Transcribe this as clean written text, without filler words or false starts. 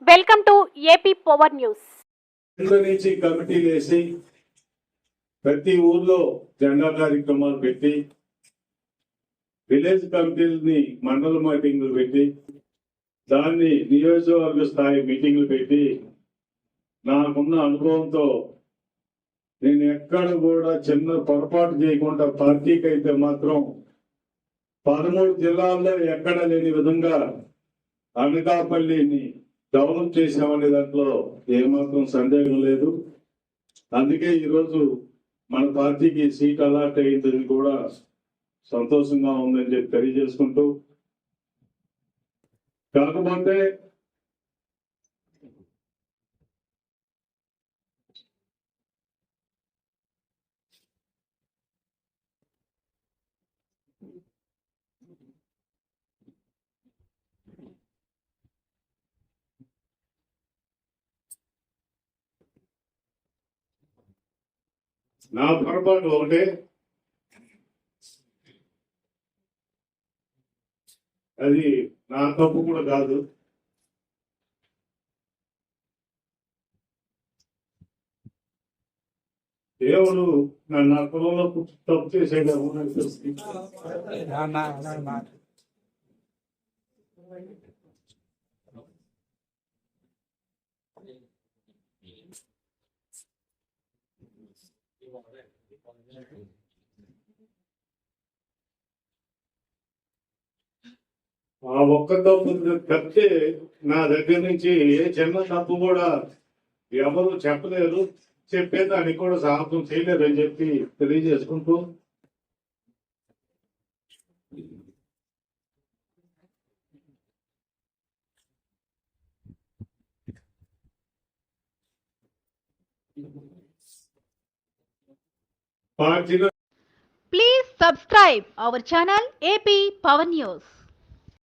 Welcome to AP power news. నుంచి కమిటీలు వేసి ప్రతి ఊర్లో జెండా కార్యక్రమాలు పెట్టి విలేజ్ కమిటీలని మండల మీటింగ్లు పెట్టి దాన్ని నియోజకవర్గ స్థాయి మీటింగ్లు పెట్టి నాకున్న అనుభవంతో నేను ఎక్కడ కూడా చిన్న పొరపాటు చేయకుండా పార్టీకి అయితే మాత్రం 13 జిల్లాల్లో ఎక్కడ లేని విధంగా అనకాపల్లిని డెవలప్ చేసామనే దాంట్లో ఏమాత్రం సందేహం లేదు. అందుకే ఈరోజు మన పార్టీకి సీట్ అలాట్ అయిందని కూడా సంతోషంగా ఉందని చెప్పి తెలియజేసుకుంటూ, కాకపోతే నా పొరపాటు ఒకటే, అది నా తప్పు కూడా కాదు. దేవుడు నన్ను నా కులంలో తప్పు చేసేది ఆ ఒక్క తప్పు తప్పితే నా దగ్గర నుంచి ఏ చిన్న తప్పు కూడా ఎవరు చెప్పలేరు, చెప్పేదానికి కూడా సాహసం చేయలేరు అని చెప్పి తెలియజేసుకుంటూ, Please subscribe our channel AP Power News.